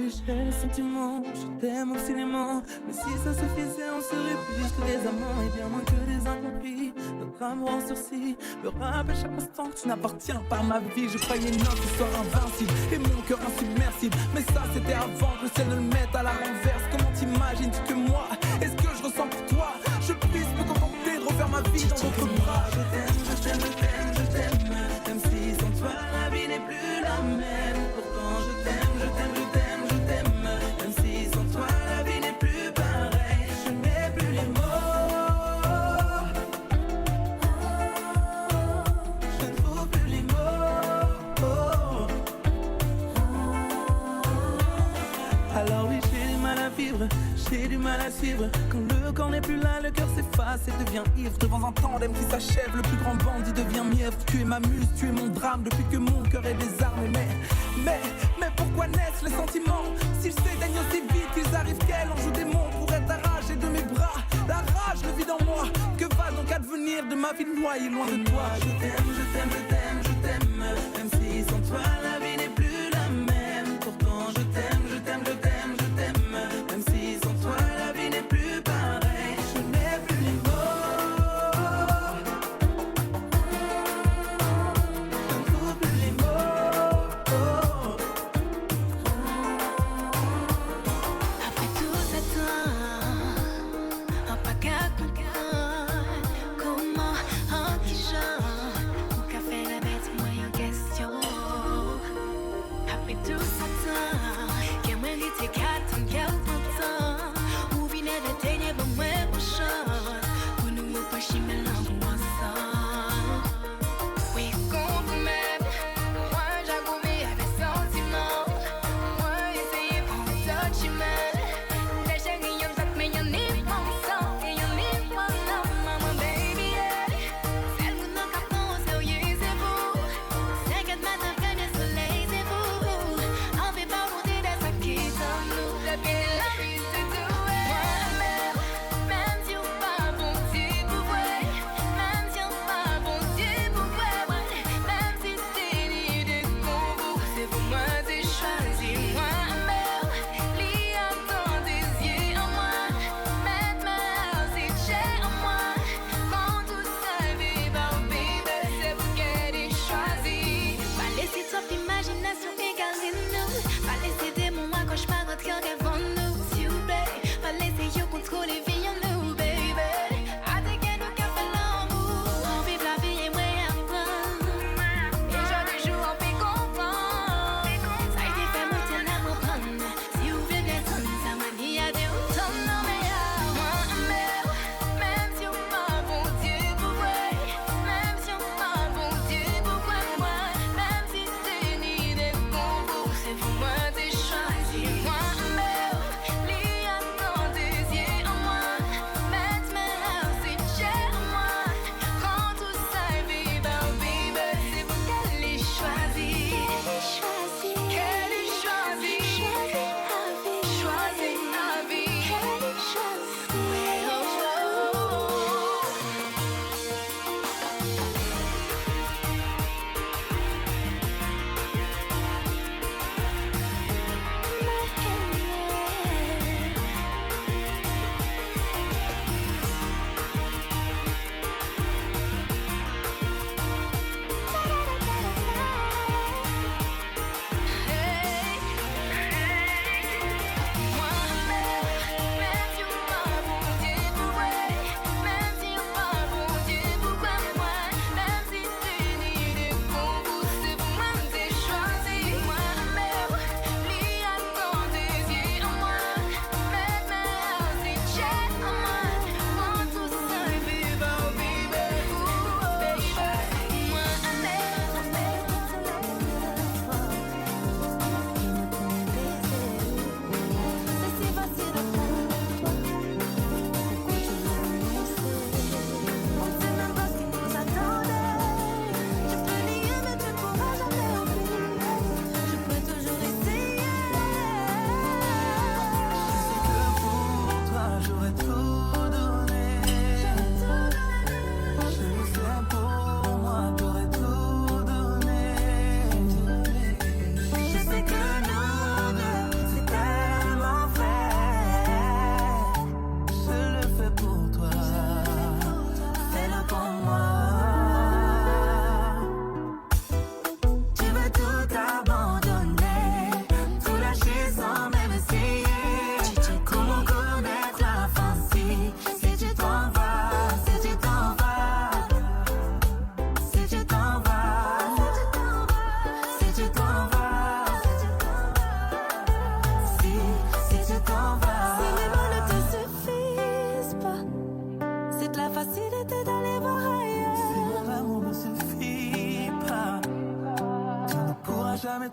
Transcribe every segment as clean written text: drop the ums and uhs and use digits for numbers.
l'échelle, sentiment, je t'aime obstinément. Mais si ça suffisait, on serait plus que des amants et bien moins que des incompris. Notre amour en sursis me rappelle chaque instant que tu n'appartiens pas à ma vie. Je croyais notre histoire invincible et mon cœur insubmersible. Mais ça c'était avant que le ciel ne le mette à la renverse. Comment t'imagines-tu que moi, est-ce que je ressens pour toi, je puisse me contenter de refaire ma vie dans d'autres bras? Je t'aime, je t'aime, je t'aime, je t'aime. Même si sans toi la vie n'est plus la même. Pourtant je t'aime, je t'aime, je t'aime, je t'aime. Même si sans toi la vie n'est plus pareille. Je n'ai plus les mots. Je ne trouve plus les mots. Alors oui, j'ai du mal à vivre, j'ai du mal à suivre. Quand le corps n'est plus là, le cœur s'efface et devient ivre. Devant un tandem qui s'achève, le plus grand bandit devient mièvre. Tu es ma muse, tu es mon drame, depuis que mon cœur est désarmé. Mais pourquoi naissent les sentiments? S'ils s'éteignent aussi vite, ils arrivent quel enjeu démon pourrait t'arracher de mes bras? La rage, le vide en moi, que va donc advenir de ma vie noyée loin de toi? Je t'aime, je t'aime, je t'aime, je t'aime. Même si sans toi la vie n'est plus la même. Pourtant je t'aime, je t'aime, je t'aime, je t'aime. Même si sans toi la vie n'est plus pareille. Je n'ai plus les mots. Je ne trouve plus les mots. Après tout ce temps, un paquet comment un petit chat, mon café la bête, moi en question.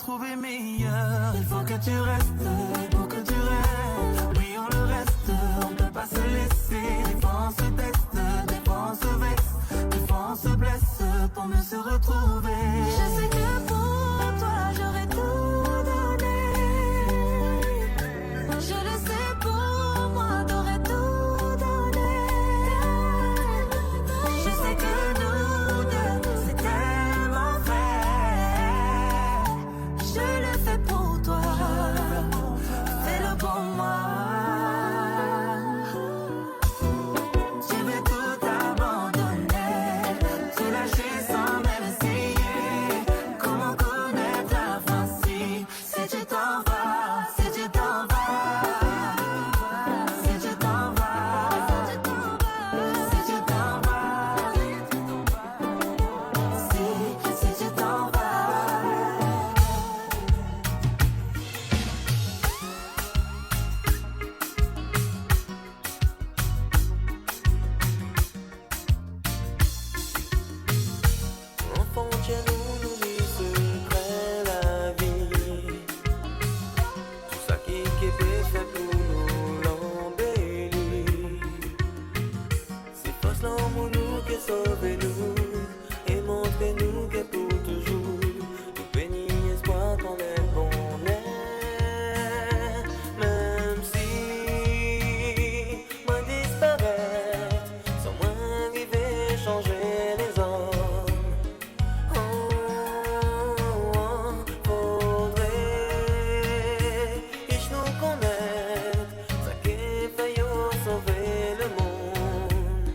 retrouver meilleur. Il faut que tu restes pour que tu restes. Oui, on le reste, on peut pas se laisser. Des fois on se teste, des fois on se vexe, des fois on se blesse pour mieux se retrouver. Je sais que pour toi j'aurais tout donné. Je le sais, pour moi t'aurais tout donné. Je sais que nous deux c'est tellement vrai. Je le fais pour toi, fais-le pour moi. Tu veux tout abandonner, tout lâcher sans même essayer. Comment connaître la fin si tu t'en vas, si tu t'en vas, si tu t'en vas, si tu t'en vas, si tu t'en vas. Enfant, tiens-nous, n'oublie secret la vie. Tout ça qui est fait pour nous l'embellir. C'est force l'amour nous qui sauve-nous et montrez-nous que pour toujours nous bénit espoir qu'on est bon est. Même si moi disparaît, sans moi arriver changer les hommes. Faudrait et je nous connaître, ça qui fait sauver le monde.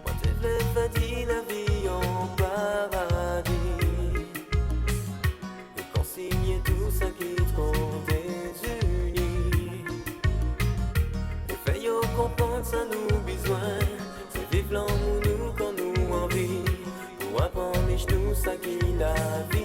Moi t'es fait dire la vie en paradis et consigner tout ça qui trop désunis. Et fait comprendre ça nous besoin. C'est vivre l'amour nous quand nous envie. Pour apprendre nous ça qui la vie.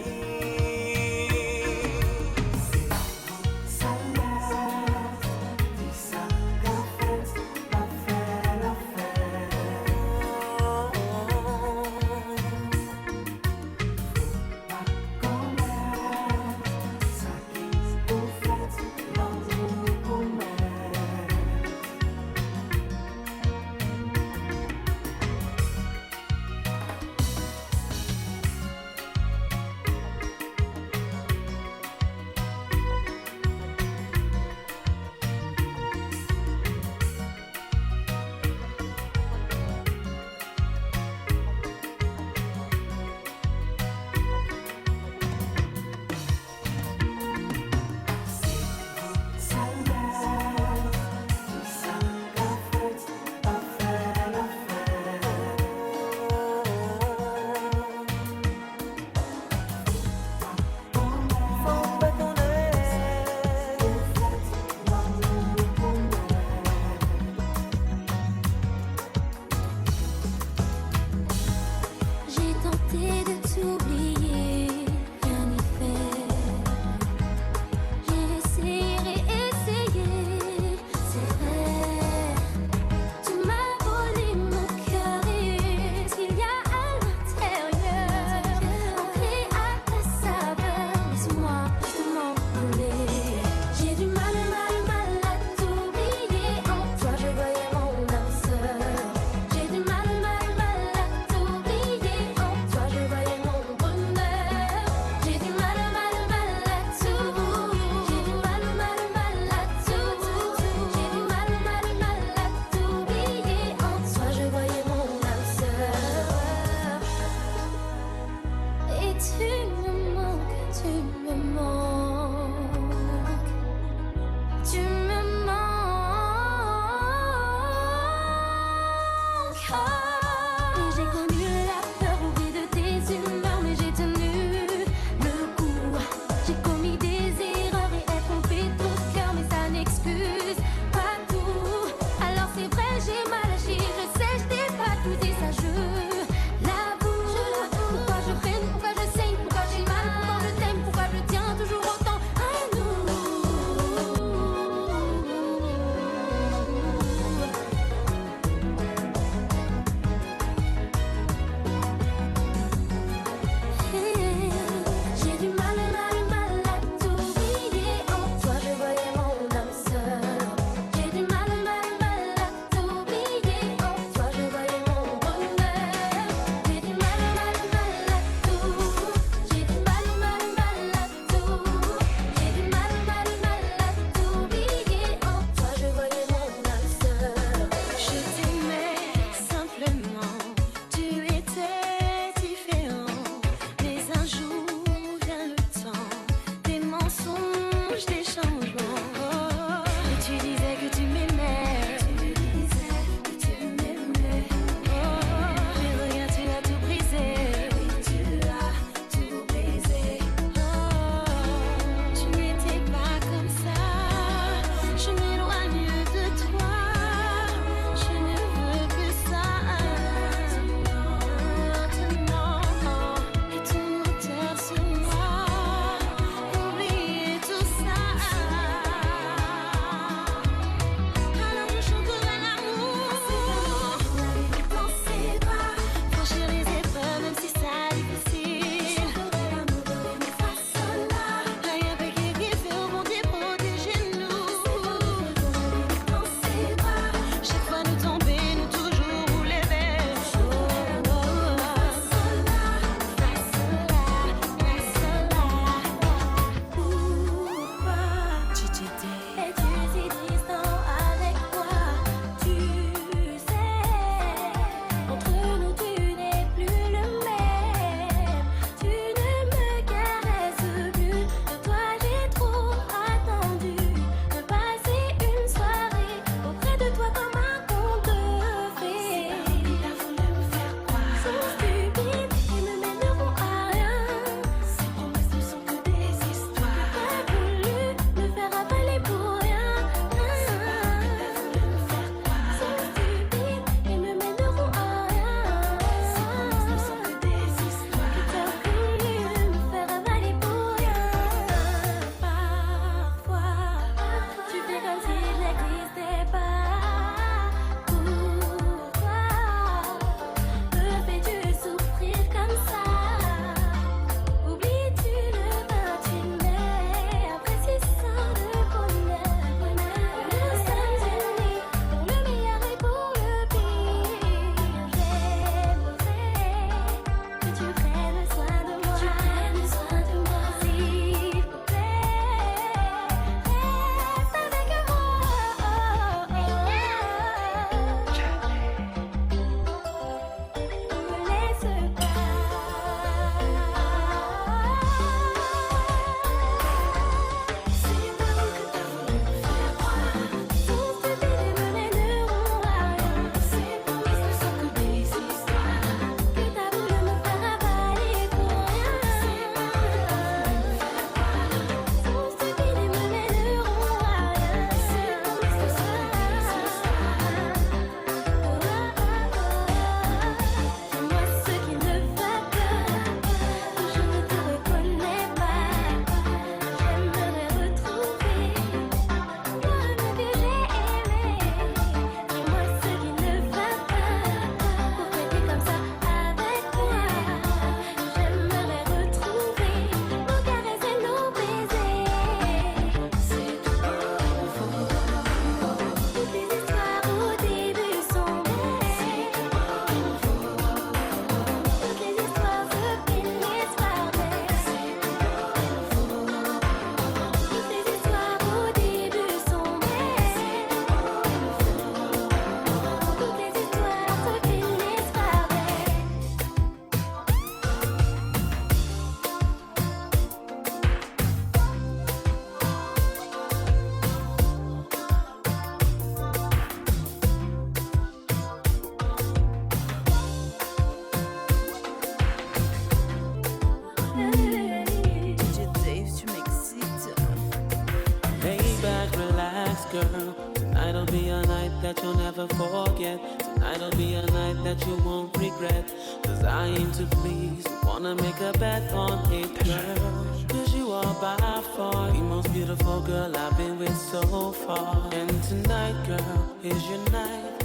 girl. Tonight'll be a night that you'll never forget. Tonight'll be a night that you won't regret. Cause I aim to please, wanna make a bet on it, girl. Cause you are by far the most beautiful girl I've been with so far. And tonight, girl, is your night.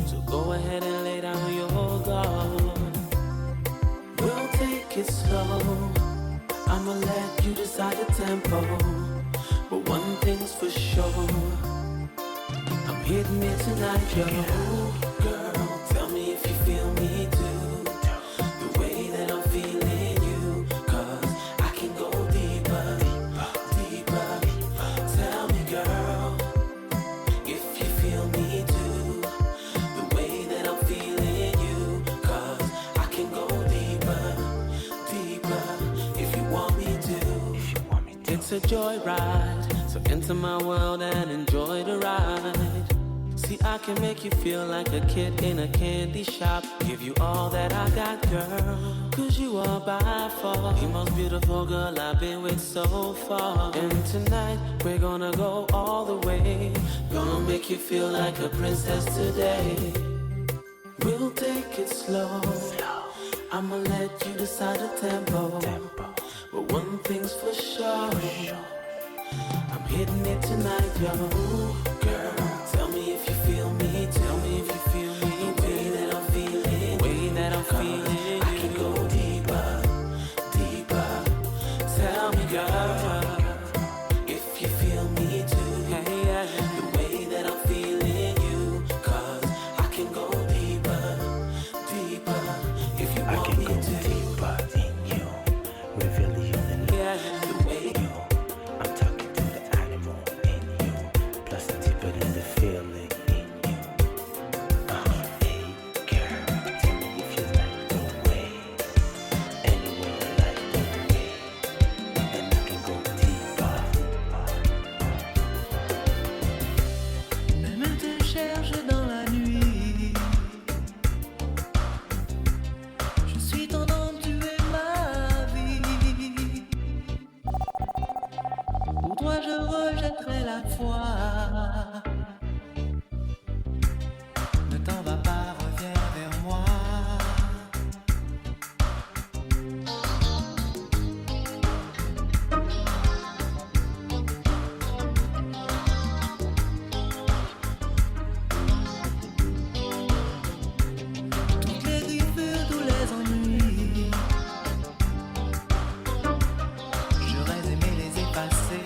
So go ahead and lay down your guard. We'll take it slow. I'ma let you decide the tempo. But one thing's for sure, I'm hitting it tonight, yo. Girl, tell me if you feel me too, the way that I'm feeling you. Cause I can go deeper, deeper. Tell me, girl, if you feel me too, the way that I'm feeling you. Cause I can go deeper, deeper, if you want me to. It's a joyride, so enter my world and enjoy the ride. See, I can make you feel like a kid in a candy shop. Give you all that I got, girl. Cause you are by far the most beautiful girl I've been with so far. And tonight, we're gonna go all the way. Gonna make you feel like a princess today. We'll take it slow. I'ma let you decide the tempo. But one thing's for sure, I'm hitting it tonight, yo. Girl, tell me if you feel me. Tell me if you feel me. The way that I'm feeling. The way that I'm feeling. I can go deeper, deeper. Tell me, girl, if you feel me too. Hey, yeah. The way that I'm feeling you. Cause I can go deeper, deeper. If you want me to. I can go deeper in you. Reveal you in the way you. I'm talking to the animal in you. Plus deeper than the feeling in you. Hey girl, tell me if you like the way. Anyway, I like the way. And I can go deeper. Même te cherche dans la nuit. Je suis ton homme, tu es ma vie. Pour toi je rejetterai la foi. Ne t'en va pas, reviens vers moi. Toutes les griffures, tous les ennuis, j'aurais aimé les effacer.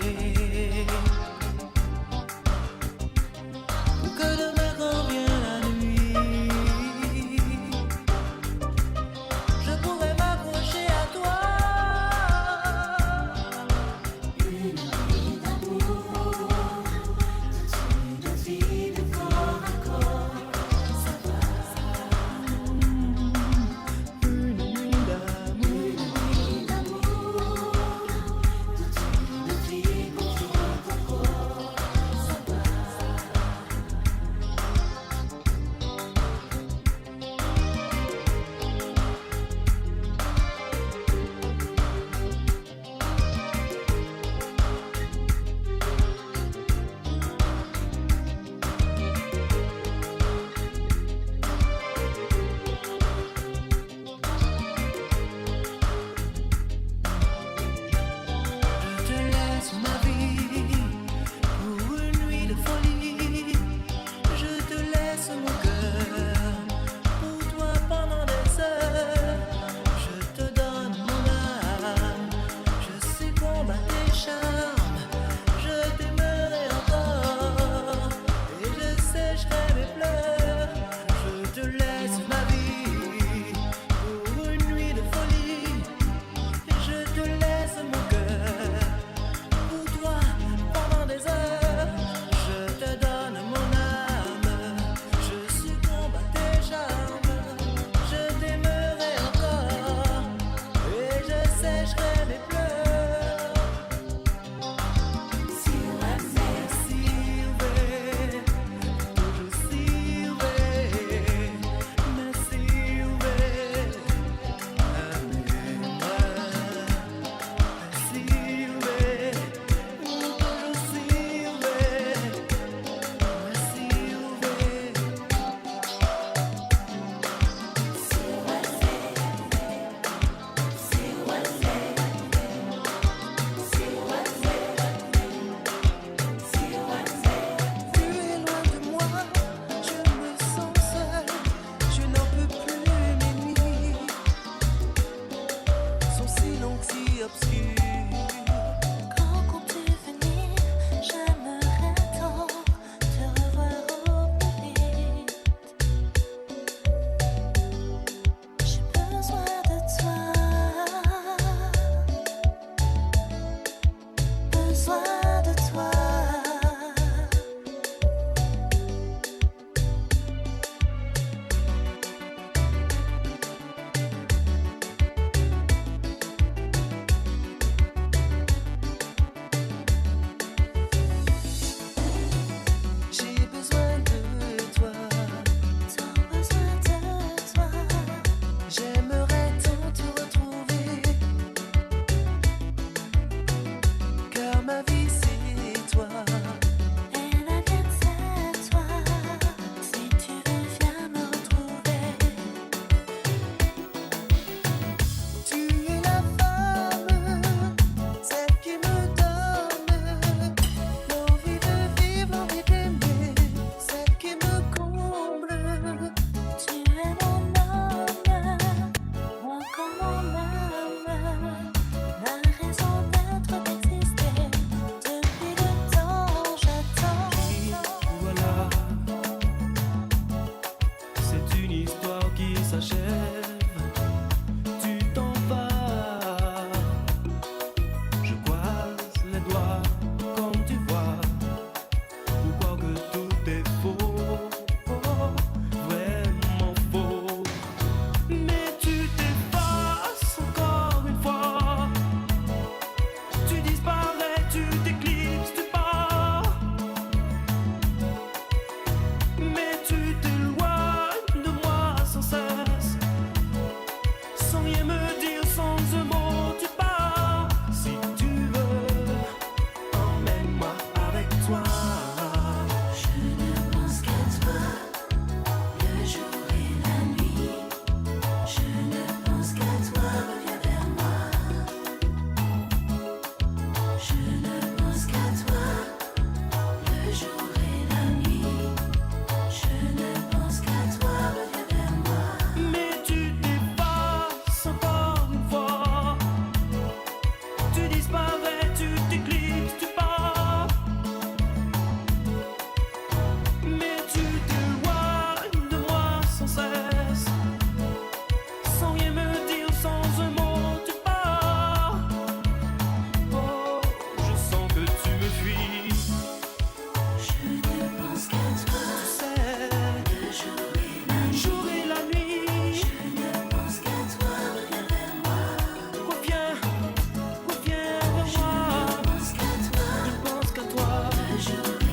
now.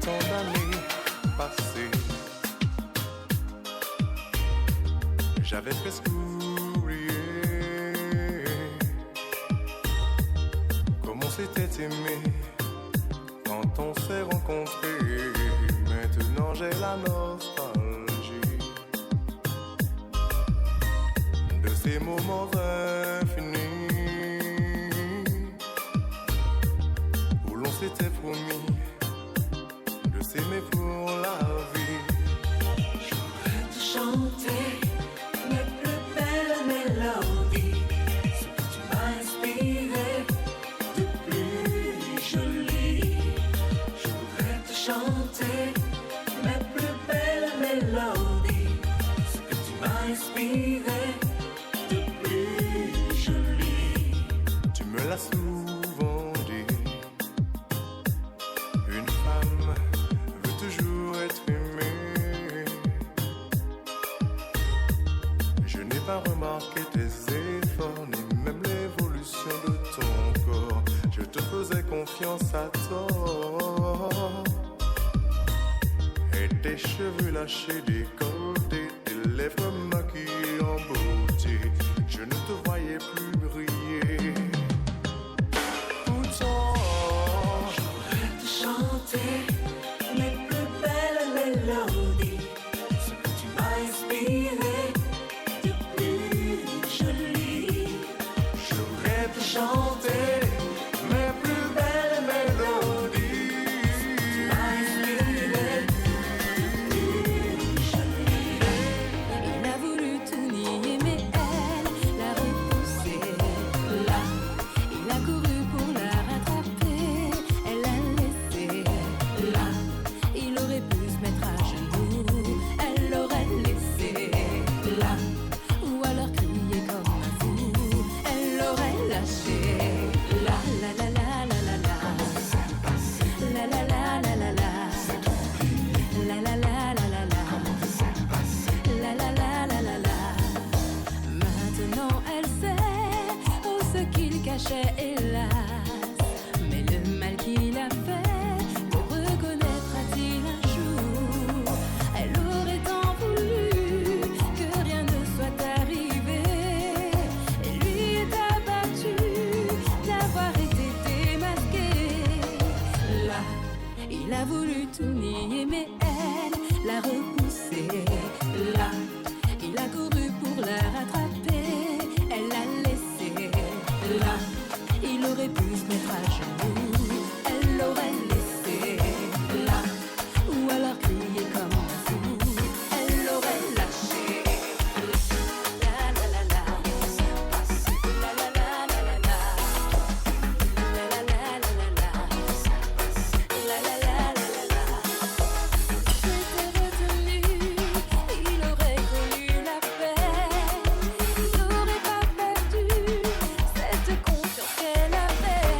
tant d'années passées. J'avais presque oublié comme on s'était aimé quand on s'est rencontrés. Maintenant j'ai la nostalgie de ces moments infinis où l'on s'était promis de s'aimer pour la vie. J'aurais te chanter mes plus belles mélodies, ce que tu m'as inspiré de plus joli. J'aurais te chanter mes plus belles mélodies, ce que tu m'as inspiré de plus joli. Tu me l'as souvent dit, une femme veut toujours être aimée. Je n'ai pas remarqué tes efforts, ni même l'évolution de ton corps. Je te faisais confiance à tort. Et tes cheveux lâchés, décolletés, tes lèvres maquillées en beauté, je ne te voyais plus briller. Pourtant, J'aurais te chanter mes plus belles mélodies, ce que tu m'as inspiré de plus joli. j'aurais te chanter mes plus belles mélodies. Il a voulu tout nier, mais elle l'a repoussé. Là, il a couru pour la rattraper. Elle l'a laissé. Là, il aurait pu se mettre à genoux. Elle l'aurait laissé. Là, ou alors crier comme un fou. Elle l'aurait lâché. La la la la la la la. La la la la la la. La la la la la la. La la la la la la. Maintenant elle sait où ce qu'il cachait, hélas. Mais le mal qu'il a fait, le reconnaîtra-t-il un jour? Elle aurait tant voulu que rien ne soit arrivé. Et lui est abattu d'avoir été démasqué. Là, il a voulu tout nier, mais elle l'a repoussé. Là, il a couru pour la rattraper. Elle l'a laissé. Là, il aurait pu se mettre à genoux. Elle l'aurait laissé. Là, ou alors crier comme un fou. Elle l'aurait lâché. La la la la. La la la la la la. La la la la la la. La la la la la la. S'était retenu, il aurait connu la paix. Il n'aurait pas perdu cette confiance qu'elle avait.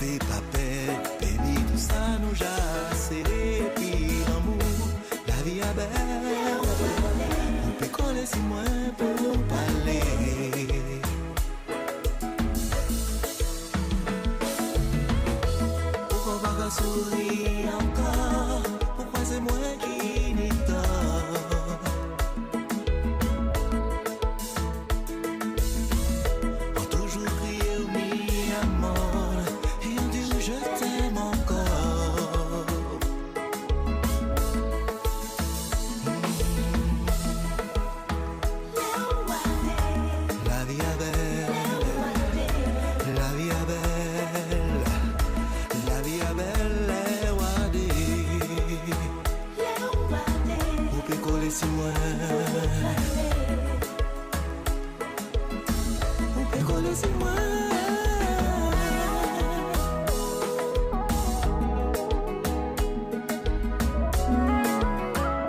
fais pas peur, baby, tout ça nous jasse. Et puis l'amour, la vie est belle. On peut coller si moi pour parler. Pourquoi pas sourire encore? Pourquoi c'est moi qui n'y tort? On toujours crié au mi-amour et on dit je t'aime encore. La vie est belle, la vie est belle, la vie est belle, wadé. Ou peut coller si moi. Ou peut coller si moi.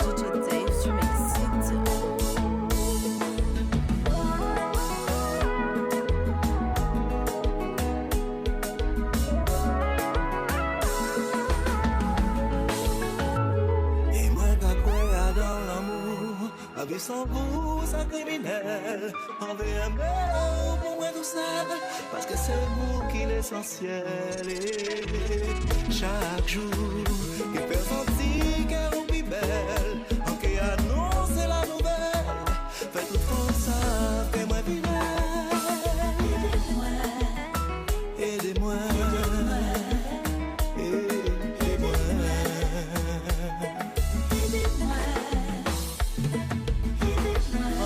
DJ Dave, tu m'excites. Et moi qu'à croire dans l'amour, la vie sans vous, c'est criminel. Envers moi, pour moi tout seul, parce que c'est vous qui est l'essentiel. Et chaque jour, il fait sentir qu'elle est plus belle. En qui annonce la nouvelle, fait tout comme ça, fait moi vivre. Aidez-moi, aidez-moi.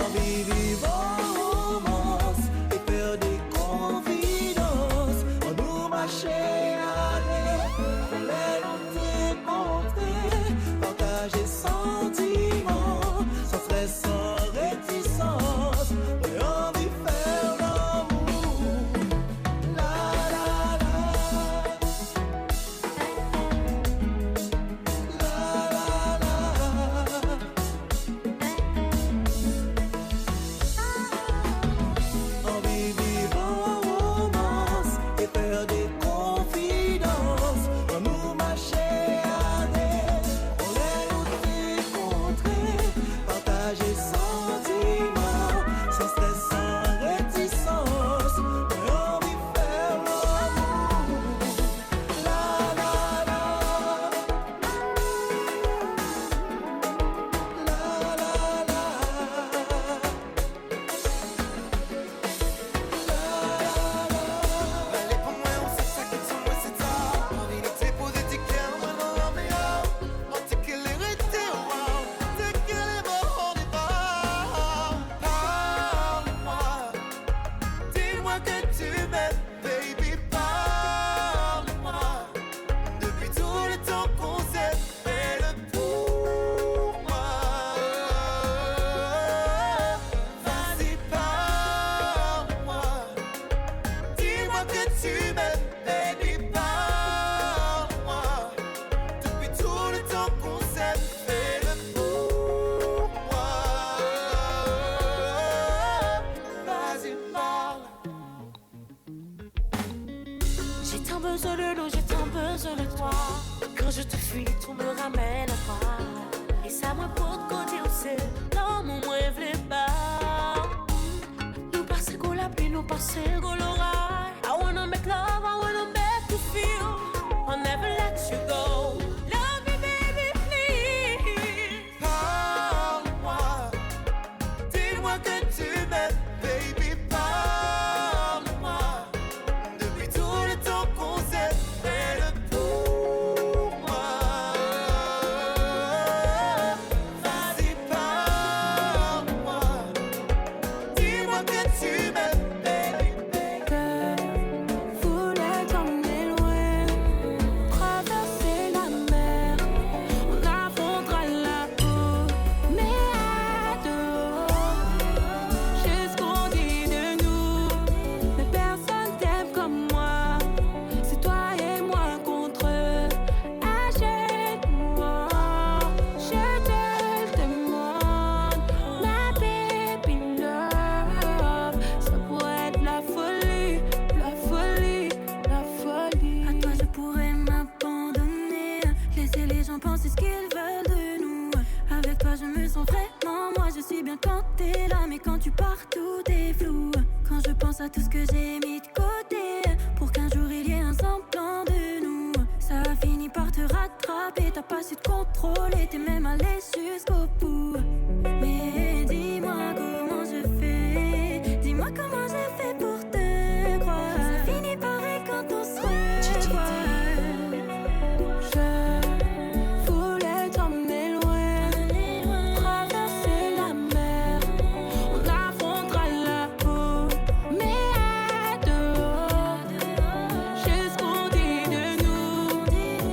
Envie vivant romance et faire des confidences. On nous marchait à aller, on les rencontrer, partager sentiments, sans stress, sans réticence. On a envie de faire l'amour. La la la. La la la. Envie vivant romance et faire des confidences. On nous marchait à l'aide, on les rencontrer, partager sentiments, sans stress, sans réticence. On a envie de faire l'amour. La la la. La la la. Allez pour moi, on sait ça, qu'ils sont moi, c'est ça. Envie de t'épouser, t'es qu'un maintenant, mais oh. On t'es qu'elle est restée, wow. T'es qu'elle est mort, on est pas. Parle-moi. Dis-moi que tu m'aimes, baby, parle-moi. Depuis tout le temps qu'on s'est fait le pour moi. Vas-y, parle-moi. Dis-moi que tu m'aimes, baby, parle-moi. Depuis tout le temps qu'on s'est fait le pour moi. Vas-y, parle. J'ai tant besoin de l'eau, j'ai tant besoin de toi. Quand je te fuis, tout me ramène à toi. Et ça me porte côté au ciel. Non, mon moi, je l'ai pas. Nous passer qu'on la pluie, nous passer qu'on l'orage. I wanna make love, I wanna make you feel. I'll never let you go. Love me, baby, please. Parle-moi. Dis-moi que tu m'aimes, baby, parle-moi. Depuis tout le temps qu'on s'est fait le pour moi. Vas-y, parle-moi. Dis-moi que tu m'aimes, baby, baby. rattrapé, t'as pas su te contrôler, t'es même allé jusqu'au bout. Mais dis-moi comment je fais, dis-moi comment je fais pour te croire. Ça finit pareil quand on se revoit. Je voulais t'emmener loin, traverser la mer, on affrontera la peau. Mais dehors, j'ai ce qu'on dit de nous,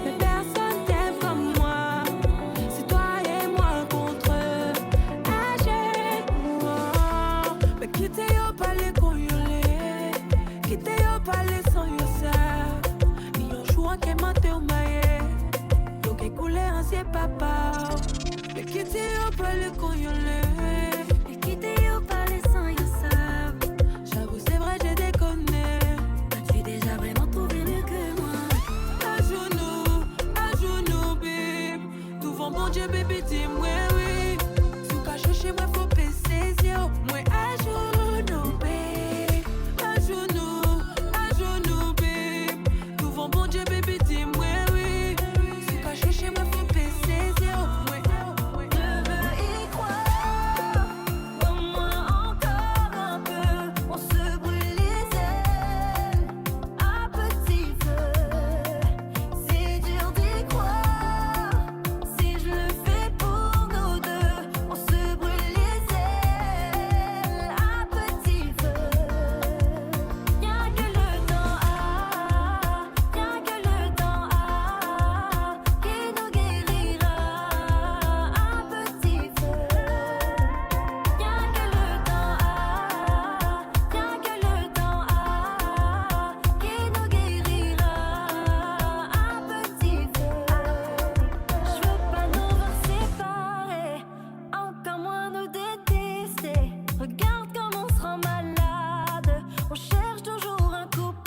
mais personne t'aime comme moi. C'est toi et moi contre eux, achète-moi. Mais quitte yo pas les cognoler, quitte yo pas les sans yo ça. Ni un jour qui m'a au maillet, donc écoulé un ciel papa. Mais quitte yo pas les cognoler, et quitte yo pas les sans yo ça. J'avoue c'est vrai j'ai déconné, as-tu déjà vraiment trouvé mieux que moi? À genoux, bébé, devant mon Dieu, bébé, dis-moi oui. Sous qu'à chercher, moi, faut baisser ses yeux. Moi, à genoux, bébé. À genoux, bébé, devant mon Dieu, bébé, dis-moi oui. Sous qu'à chercher, moi, faut baisser ses yeux. Moi, je veux y croire, au moins encore un peu. On se brûle les ailes à petit feu. C'est dur d'y croire, si je le fais pour nous deux. On se brûle les ailes à petit feu. Rien que le temps rien que le temps qui nous guérira à petit feu. Rien que le temps qui nous guérira à petit feu. Je veux pas nous voir séparés, encore moins nous détester. Regarde comme on se rend malade, on cherche toujours un coupable.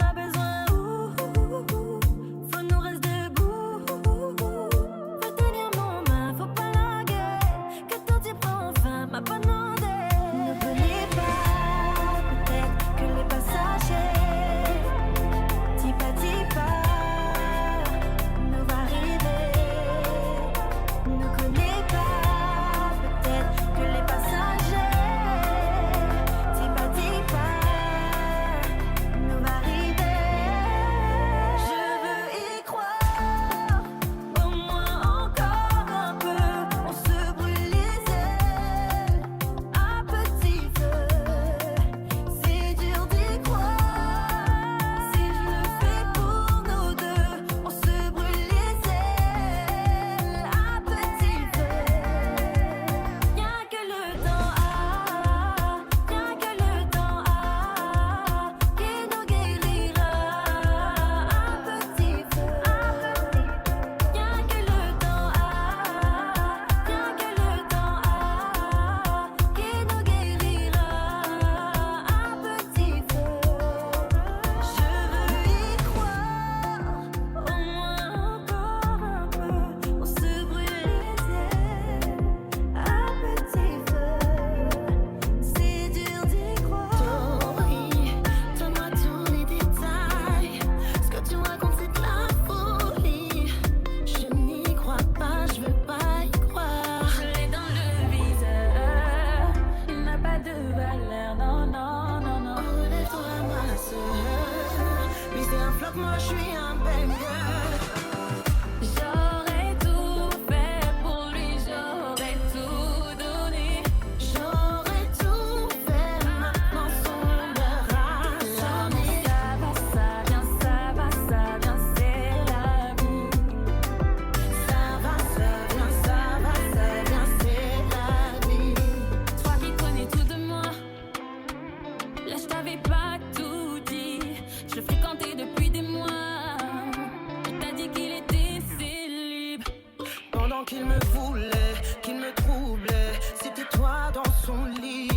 M'a besoin, faut nous rester debout. Faut tenir mon main, faut pas larguer, que tout y prend fin, m'a pas demandé. Ne venez pas, peut-être que les passagers Dis pas, nous va arriver. Ne connais pas, peut-être que les passagers Dis pas, nous va arriver. Je veux y croire, au moins encore un peu. On se brûle les ailes à petit feu. C'est dur d'y croire, si je le fais pour nous deux. On se brûle les ailes à petit feu. Rien que le temps qui nous guérira à petit feu. Rien que le temps qui nous guérira à petit feu. Je veux y croire, au moins encore un peu. On se brûle les ailes à petit feu. C'est dur d'y croire. Donne-moi tous les détails. Ce que tu me racontes, c'est de la folie. Je n'y crois pas, je veux pas y croire. Je l'ai dans le viseur, il n'a pas de valeur, non, non, non, non. Relève-toi, ma soeur. Lui, c'est un flop, moi, je suis un banger. J'aurais tout fait pour lui, j'aurais tout donné. J'aurais tout fait, maintenant son heure a sonné. Ça va, c'est la vie. Ça va, c'est la vie. Toi qui connais tout de moi, là je t'avais pas tout dit. Je le fréquentais depuis des mois. Il t'a dit qu'il était célib. Pendant qu'il me voulait, qu'il me troublait, c'était toi dans son lit.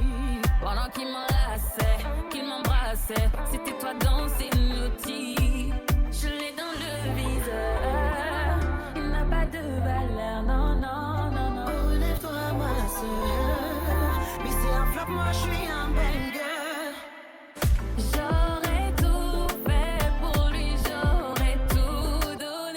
Pendant qu'il m'enlaçait, qu'il m'embrassait, c'était toi dans ses notices. Je l'ai dans le viseur, il n'a pas de valeur, non, non, non, non. Relève-toi, ma soeur. Lui, c'est un flop, moi, je suis un banger. J'aurais tout fait pour lui, j'aurais tout donné.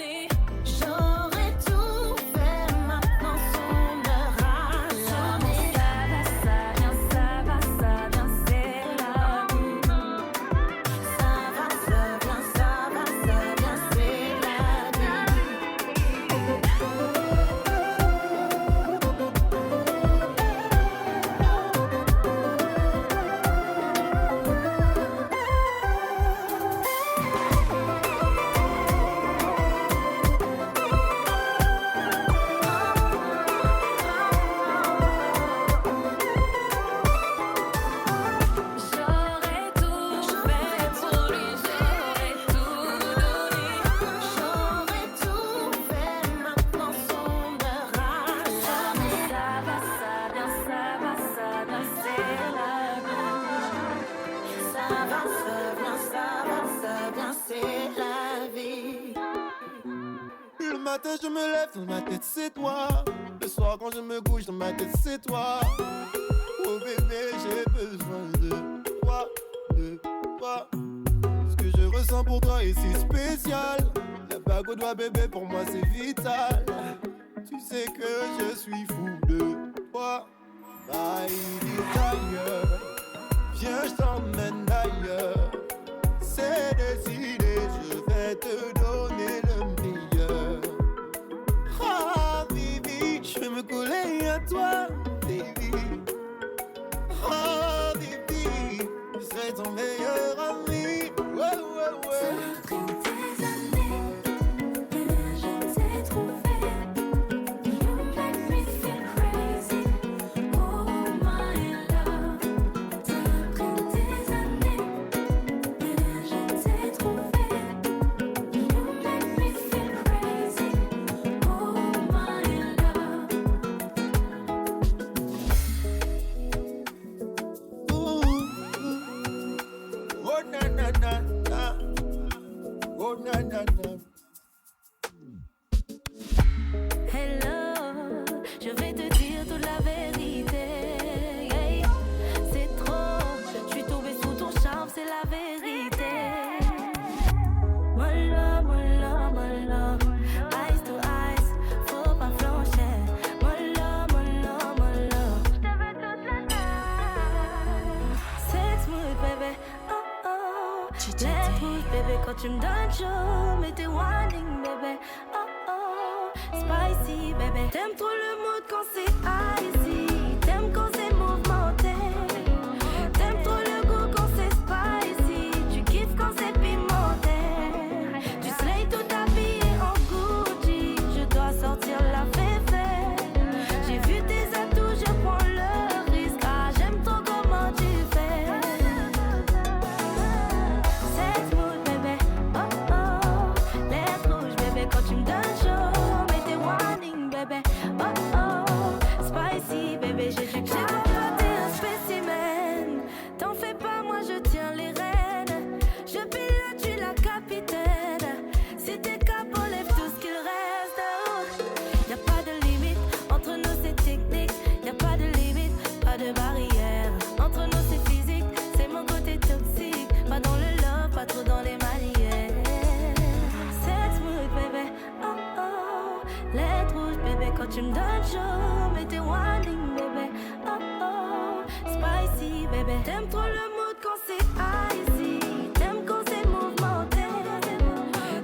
c'est la vie. Le matin je me lève, dans ma tête c'est toi. Le soir quand je me couche, dans ma tête c'est toi. Oh bébé, j'ai besoin de toi, de toi. Ce que je ressens pour toi est si spécial. La bague au doigt bébé, pour moi c'est vital. Tu sais que je suis fou de toi. My desire, viens je t'emmène ailleurs. C'est décidé, je vais te donner le meilleur. Ah baby, je vais me coller à toi, baby. Ah baby, je serai ton meilleur ami. Ouais, ouais, ouais. Ça a pris des années, mais je t'ai trouvé. You make me feel crazy, oh my love. Ça a pris des années, mais je t'ai trouvé. You make me feel crazy, oh my love. Ooh, oh na na na na, oh na na na. Hello, je vais te dire toute la vérité. Yeah. C'est trop, je suis tombée sous ton charme, c'est la vérité. My love, my love, my love. Eyes to eyes, faut pas flancher. My love, my love, my love. Je te veux toute la night. Sex mood, baby, oh oh. Let's push, baby, quand tu me donnes chaud. Mais t'es whining, baby, oh oh. Spicy, baby. T'aimes trop le mood quand c'est icy. T'aimes quand c'est mouvementé. T'aimes trop le goût quand c'est spicy. Tu kiffes quand c'est pimenté. Tu slay tout habillé en Gucci. Je dois sortir la féfé. J'ai vu tes atouts, je prends le risque. Ah, j'aime trop comment tu fais. Sex mood, bébé, oh oh. Let's rouge, bébé, quand tu me donnes chaud. Mais t'es whining, bébé, oh oh. Spicy, bébé, j'ai du cœur. T'es un spécimen. T'en fais pas, moi je tiens les rênes. Je pilote, tu la capitaine. Si t'es cap, enlève tout ce qu'il reste. Oh. Y'a pas de limite, entre nous c'est technique. Y'a pas de limite, pas de barrière. Entre nous c'est physique, c'est mon côté toxique. Pas dans le love, pas trop dans les manières. Sex mood, bébé, oh oh. Let's rouge, bébé, quand tu me donnes chaud. Mais t'es whining, bébé, oh oh. Spicy, bébé. T'aimes trop le mood quand c'est icy. T'aimes quand c'est mouvementé.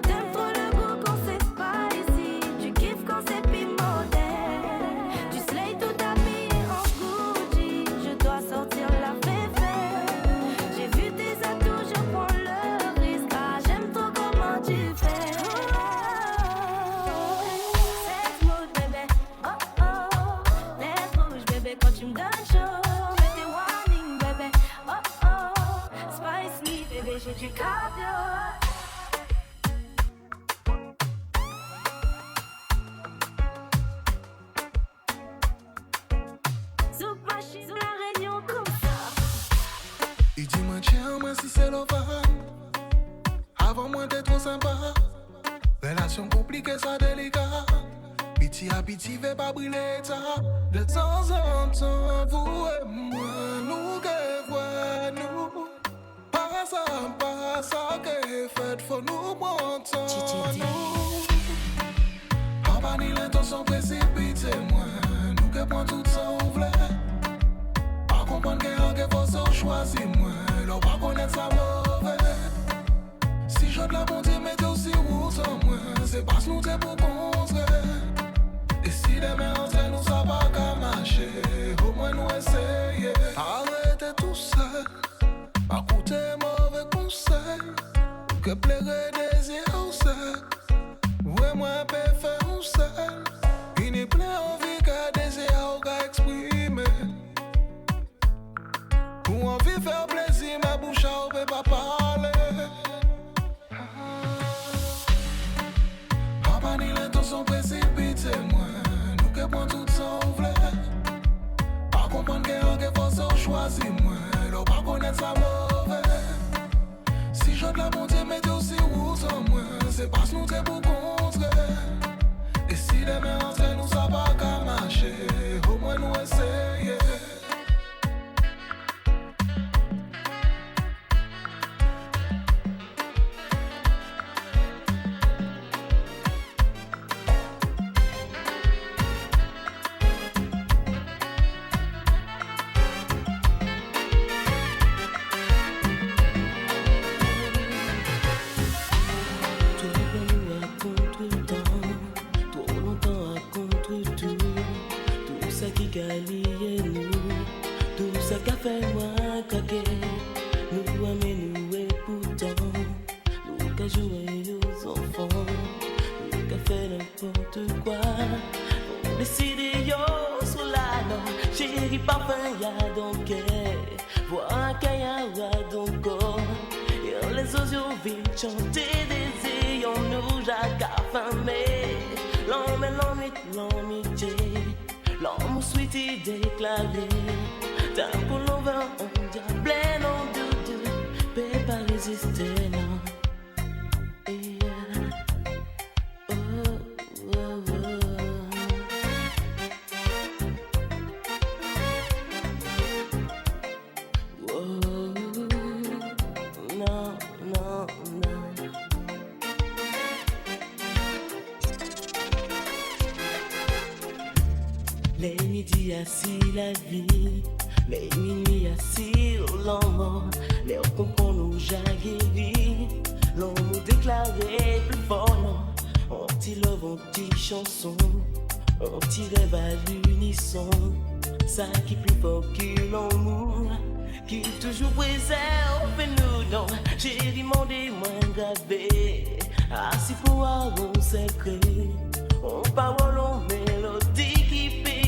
T'aimes trop le goût quand c'est spicy. Tu kiffes quand c'est pimenté. Tu slay tout habillé en Gucci. Je dois sortir la féfé. J'ai vu tes atouts, je prends le risque. Ah, j'aime trop comment tu fais. Sex mood, bébé, oh oh. Let's rouge, bébé, quand tu me donnes chaud. Mais t'es whining, bébé, oh oh. Spice me, bébé, j'ai du cardio. Sous machine, sous la réunion comme ça. Et dis-moi, tiens, moi si c'est l'ova. Avant moi t'es trop sympa. Relation compliquée, ça délicat. Piti à piti, fait pas brûler ça. De temps en temps, vous et moi, nous que voix nous. Pas ça que fait, faut nous prendre nous. En bas ni l'intention précipite, moi. Nous que prend tout ça on voulait. Pas comprendre que faut se choisir moi. L'on pas connaître ça mauvais. Si je de la bonté, mais aussi où sans moi. C'est parce nous t'es pour contrer. Et si demain entre nous ça va qu'à marcher, au moins nous essayer. Arrêtez tout ça, pas écouter mauvais conseil. Que plairait désir ou ça. Ouais moi peux faire un seul. Il n'est plus envie qu'à désir ou qu'à exprimer. Ou envie faire plaisir, ma bouche à peut pas parler. Pas ni l'intention précipite, moi. Nous que prend tout ça on voulait. Pas comprendre que faut se choisir, moi. L'on pas connaître ça mauvais. chante la montée, mais aussi où sans moi. C'est parce que nous t'es pour contrer. Et si les mains entre nous, ça va qu'à marcher, au moins nous essayer. Chanter des ayons nous Jacques affamés. L'homme et l'amitié, l'homme souhaité déclaré. Tant qu'on l'on va en diable, non doute, peut pas résister, non. Les midis assis la vie, les minuit assis au lendemain, les comprend nous jaguéri, l'on nous déclarait plus fort, non. On petit love, on petit chanson, on petit rêve à l'unisson, ça qui plus fort que l'amour, qui toujours présent, fait-nous non, chéri mon moins gravé, assis pour avoir un secret, on parole, on mélodie qui fait.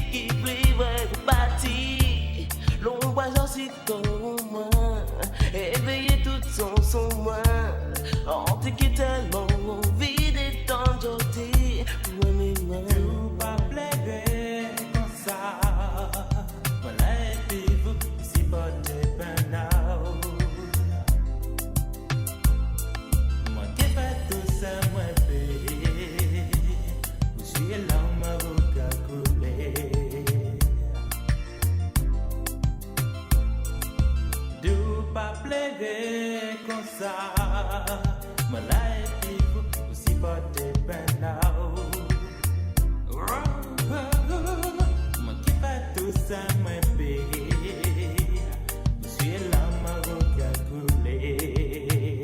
Vrai bâti, l'ombre j'en comme moi, éveillé tout son moi, on te quitte tellement envie de t'enjoter pour aimer moi. Tout pas plaider comme ça, voilà et puis vous, si pas de burn-out. Moi qui fais tout ça, moi bébé, je suis là, ma boca coulée. Pas plaider comme ça, ma life est aussi pas de burn-out. Moi qui fais tout ça, moi bébé, je suis là, ma boca coulée.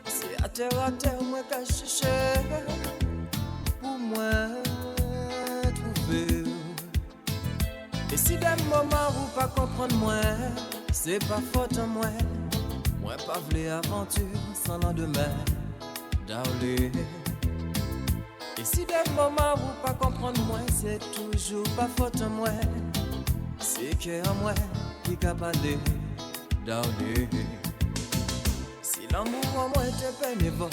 C'est à terre, moi qu'à chercher pour moi trouver. Et si des moments où pas comprendre moi, c'est pas faute en moi. Moi pas v'lais aventure sans lendemain, darling. Et si des moments où pas comprendre moi, c'est toujours pas faute en moi. C'est que en moi qui capable, darling. L'amour en moi était bénévole,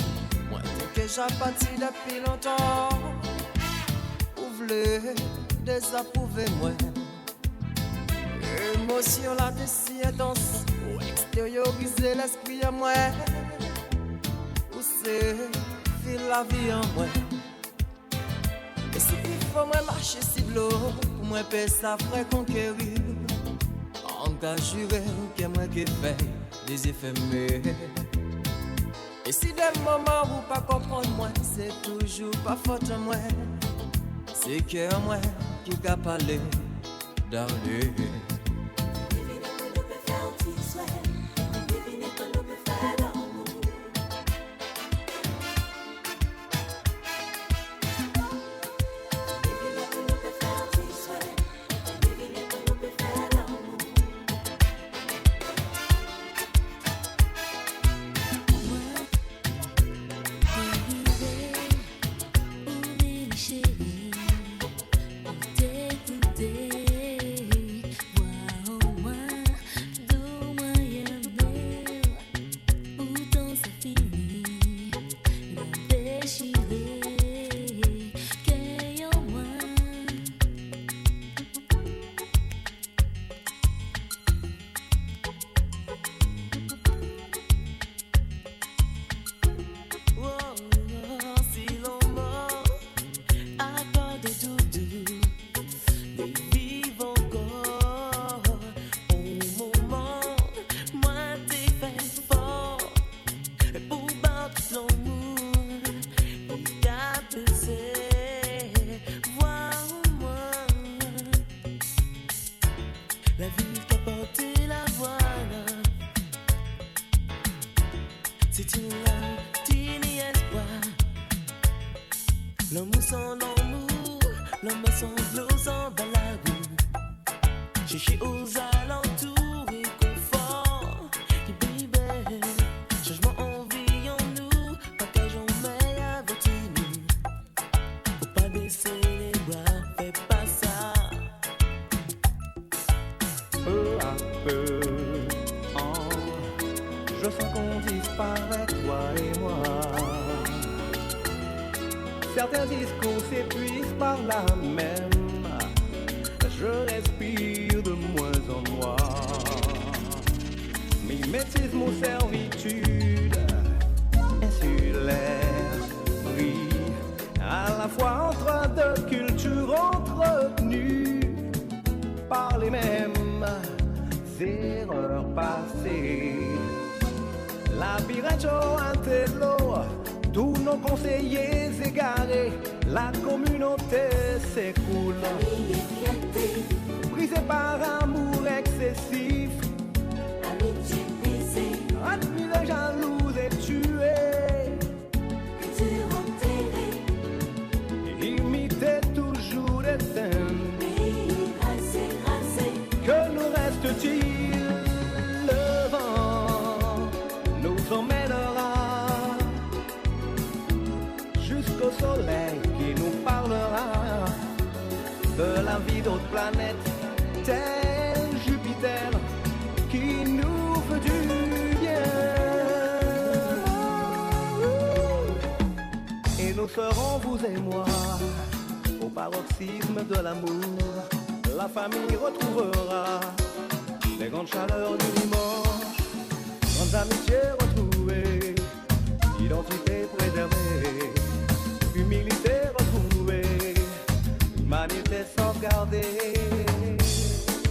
moi t'es que j'ai parti depuis longtemps. Vous voulez désapprouver moi. Émotion là de si intense, pour extérioriser l'esprit en moi. Ou c'est fil la vie en moi. Et si il faut moi marcher si de l'eau, pour moi payer ça frais conquérir. Engagé que moi qui fait des éphémères. Et si des moments où pas comprendre moi, c'est toujours pas faute en moi. C'est que en moi qui a parlé, darling. L'amour sans l'amour, l'homme sans l'eau, sans balagou. Chercher aux alentours et confort. Et baby, changement en vie en nous, partage en mai avec nous. Faut pas baisser les bras, fais pas ça. Peu à peu, je sens qu'on disparaît, toi et moi. Certains discours s'épuisent par là même. Je respire de moins en moins. Mimétisme ou servitude insulaire brille à la fois entre deux cultures entretenues par les mêmes erreurs passées. Labyrinthe intello, tout nos conseillers égarés, la communauté s'écoule. Brisée par amour excessif, Amitié brisée, admirée, jalouse et tuée, culture enterrée, imitée toujours éteinte. pays rasé, rasé. Que nous reste-t-il? Le vent nous emmènera jusqu'au soleil qui nous parlera de la vie d'autres planètes, tel Jupiter qui nous veut du bien. Et nous serons, vous et moi, au paroxysme de l'amour. La famille retrouvera les grandes chaleurs du dimanche, grandes amitiés retrouvées, identité préservée, humilité retrouvée, humanité sauvegardée.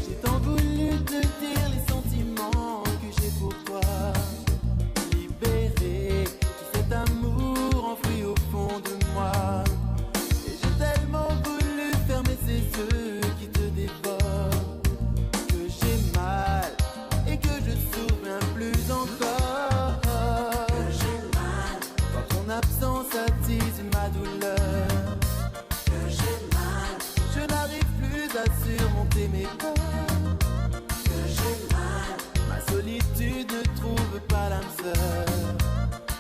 J'ai tant voulu te dire les sentiments que j'ai pour toi. Libéré de cet amour enfoui au fond de moi. Et j'ai tellement voulu fermer ces yeux qui te dévorent, que j'ai mal et que je souffre bien plus encore. Que j'ai mal, Quand ton absence attise ma douleur, que j'ai mal, je n'arrive plus à surmonter mes peurs. que j'ai mal, Ma solitude ne trouve pas l'âme sœur.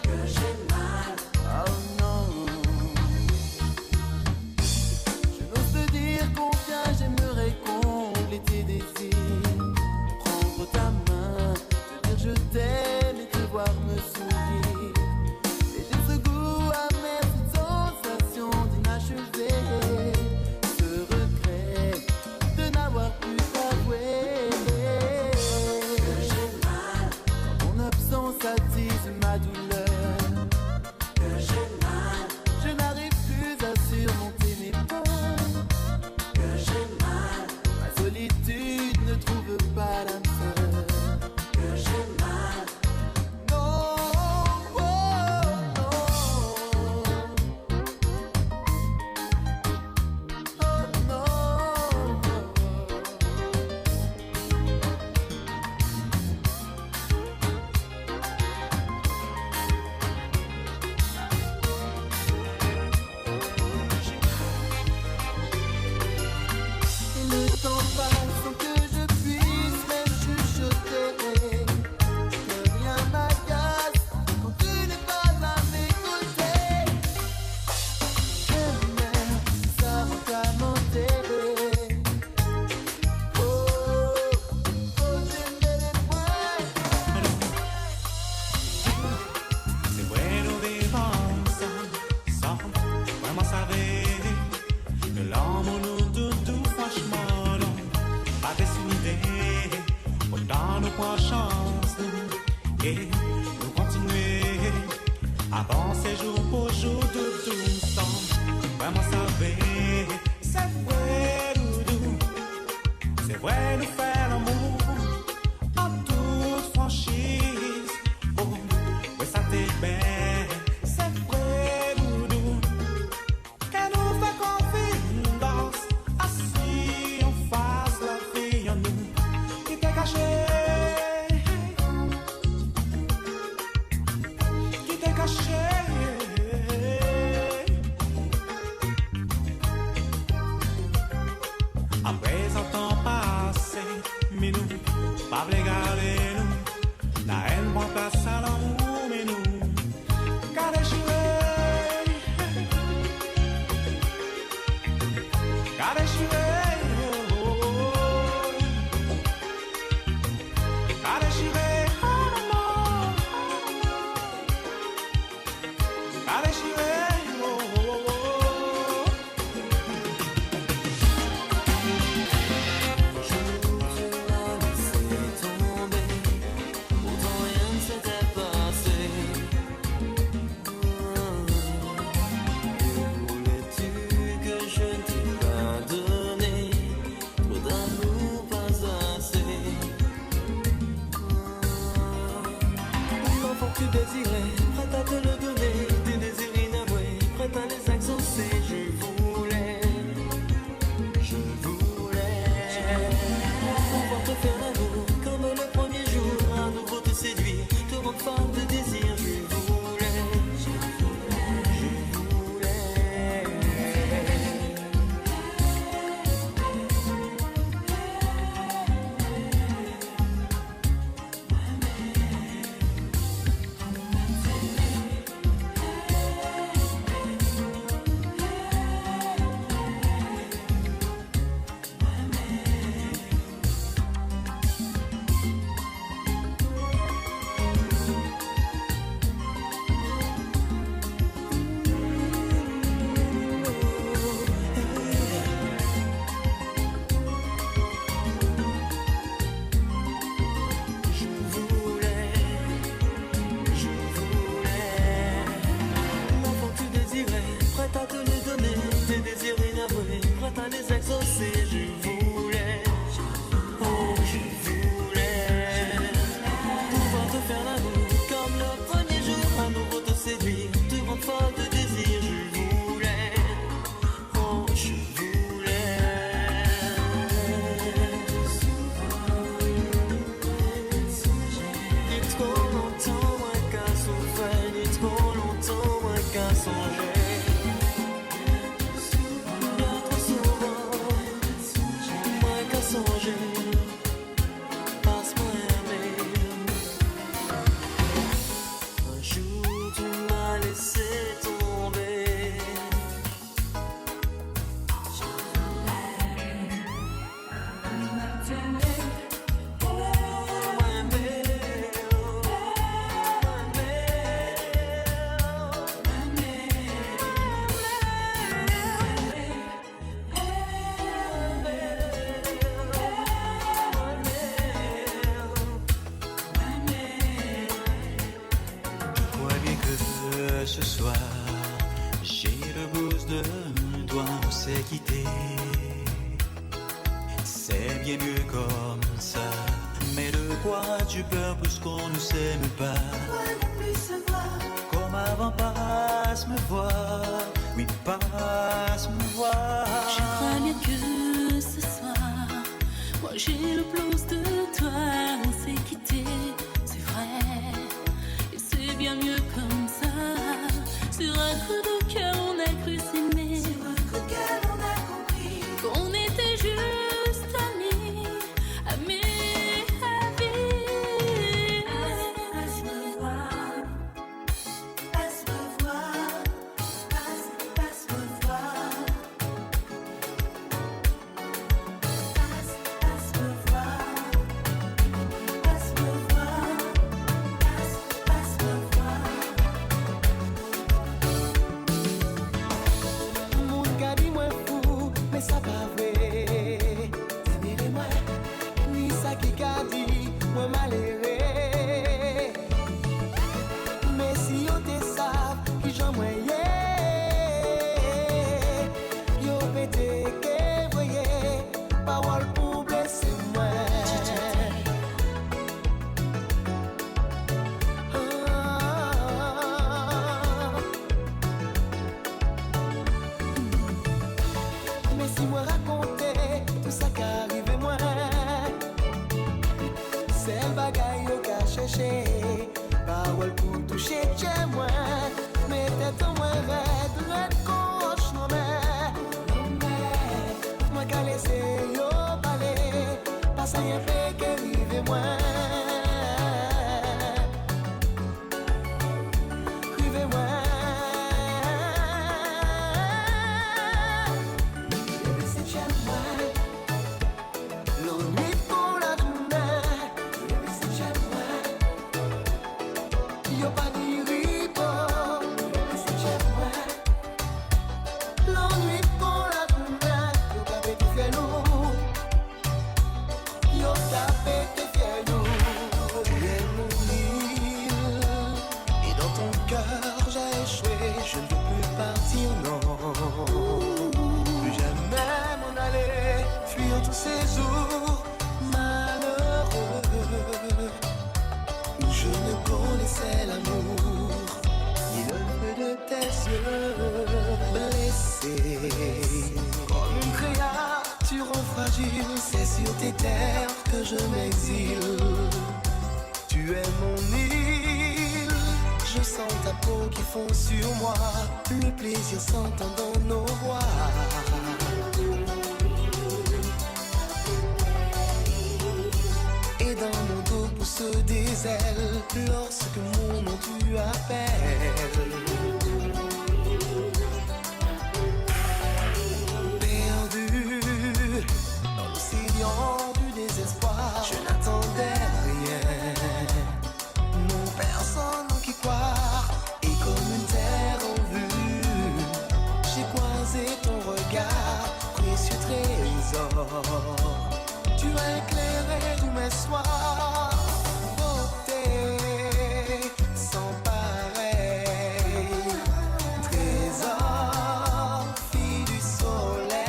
que j'ai mal. Oh non. Je n'ose te dire combien j'aimerais combler tes désirs. Prendre ta main, te dire je t'aime et te voir me sourire. Et j'ai ce goût amer, cette sensation d'inachevé, ce regret de n'avoir pu t'avouer. Que j'ai mal, Ton absence attise ma douleur. que j'ai mal, Je n'arrive plus à surmonter mes peurs. que j'ai mal, Ma solitude ne trouve pas l'âme sœur. que j'ai mal. Non, oh, non. Oh non. Et le temps passe sans que je puisse même chuchoter. Que rien m'agace quand tu n'es pas à mes côtés. Mère, ça t'a menté. Oh, oh, j'aimais les points. C'est bueno vivons sans vraiment savoir que l'amour nous doudou franchement non pas décidé autant nous prend chance nous et nous continuer avancer jour pour jour doudou sans vraiment savoir c'est vrai doudou c'est vrai nous faire l'amour en toute franchise oh ouais ça t'est bien c'est vrai doudou qu'elle nous fait confiance assis en face la vie en nous qui t'est caché à présent temps passé mais nous pas regarder nous la haine prend place à l'amour mais nous car échoué car échoué car échoué car échoué Laissé tomber, pourtant rien ne s'était passé. Crois bien que ce soir, j'ai le blues de toi, on s'est quitté. C'est bien mieux comme ça. Mais de quoi tu peur plus qu'on ne s'aime pas? Comme avant, passe me voir. Oui, passe me voir. Je crois bien que ce soir, moi j'ai le blues de toi, on s'est quitté, c'est vrai, et c'est bien mieux comme ça. Sur un coup de cœur, on a cru s'aimer, sur un coup de cœur, on a compris qu'on était juste amis, amis à vie. Passe me voir, passe me voir, passe me voir. Passe me voir, passe me voir, passe me voir. Moun ka di mwen fou, mais ça pas vrai. T'aimer moi, ni ça qui ka di mwen malheureux. Mais si yo te sav ki jan mwen ye, yo pete ke voye, parole pour blesser moi. Mais si moi raconter tout ça qui arrive moi, c'est le bagaille yo ka cherché, parole pour toucher chez moi. Mais tête en moi red coche non mais moi ka laisser yo parler, pas ça rien fait que arrive moi. Je ne veux plus partir, non. Plus jamais m'en aller, fuir tous ces jours malheureux où je ne connaissais l'amour ni le feu de tes yeux. Blessé comme une créature fragile, c'est sur tes terres que je m'exile. Tu es mon île, je sens ta peau qui fond sur moi, le plaisir s'entend dans nos voix. Et dans mon dos poussent des ailes lorsque mon nom tu appelles. Perdu dans l'océan du désespoir, je n'attendais rien. Non, personne qui croit, et comme une terre en vue, j'ai croisé ton regard, précieux trésor. Tu as éclairé tous mes soirs, beauté sans pareil, trésor, fille du soleil.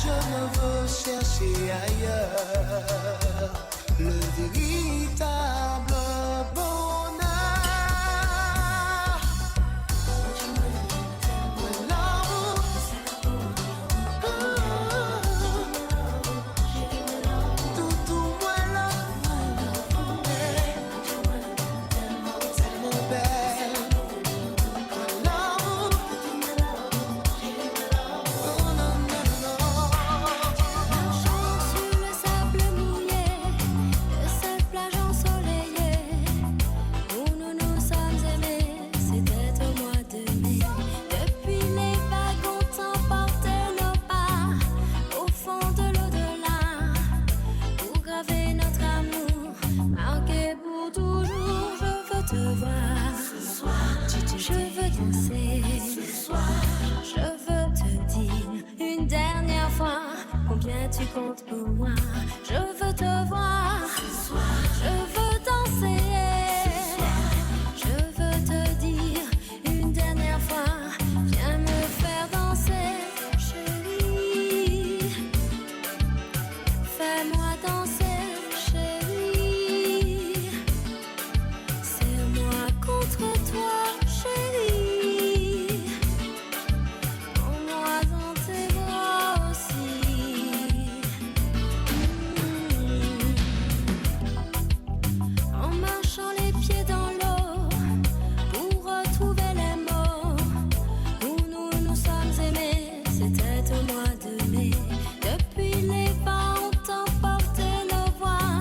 Je ne veux chercher ailleurs le véritable bonheur. Tout moi là, tellement belle. Marchant sur le sable mouillé de cette plage dernière fois combien tu comptes pour moi. Je veux te voir ce soir, je veux danser ce soir. Je veux te dire une dernière fois, viens me faire danser, chérie. Fais-moi danser, chérie. Serre-moi contre toi, chérie. Prends-moi dans tes bras aussi. En marchant les pieds dans l'eau pour retrouver les mots où nous nous sommes aimés, c'était au mois de mai. Depuis les vents ont emporté nos voix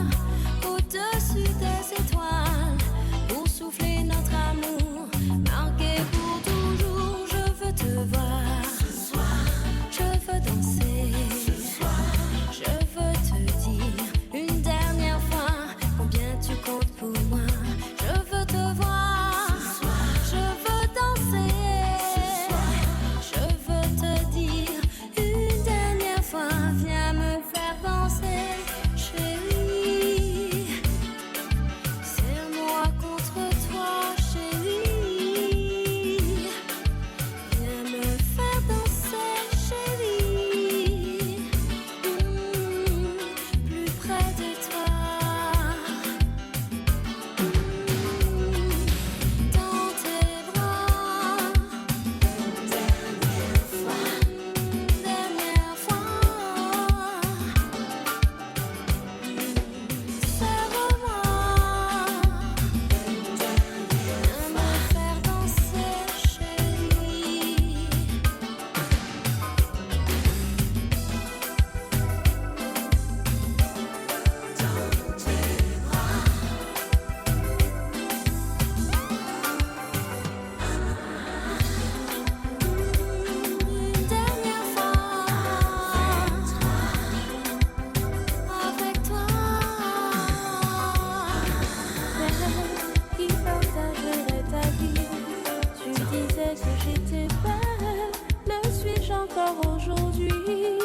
au-dessus des étoiles pour souffler notre amour, marqué pour toujours. Je veux te voir ce soir, je veux danser ce soir. Je veux te dire une dernière fois combien tu comptes pour moi. Je veux te voir ce soir, je veux danser ce soir. Je veux te dire une dernière fois, viens me faire danser, chérie. Serre-moi contre toi, chérie. Viens me faire danser, chérie. Plus près de toi. Dans tes bras. Dernière fois. Dernière fois. Serre-moi. Viens me faire danser, chérie. Une dernière fois avec toi. Qui partagerait ta vie? Tu disais que j'étais belle, le suis-je encore aujourd'hui?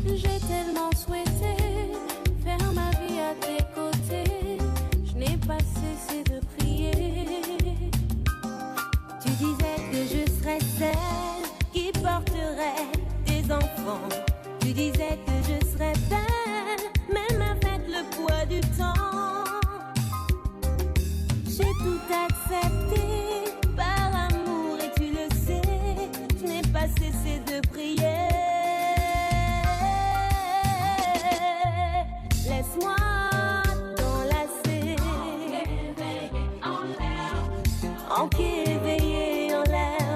J'ai tellement souhaité faire ma vie à tes côtés, je n'ai pas cessé de prier. Tu disais que je serais celle qui porterait tes enfants. Tu disais que je serais belle, même avec le poids du temps. J'ai tout accepté par amour et tu le sais, je n'ai pas cessé de prier. Laisse-moi t'enlacer. Enquille éveillé en l'air,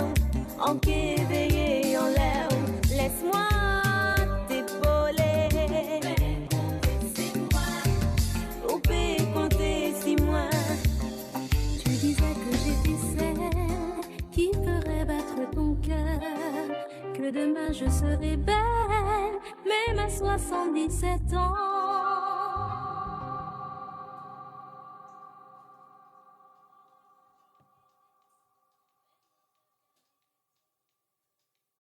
enquille éveillé en l'air. Laisse-moi t'épauler. Couper, compter 6 mois. Tu disais que j'étais celle qui ferait battre ton cœur, que demain je serai belle, même à 77 ans.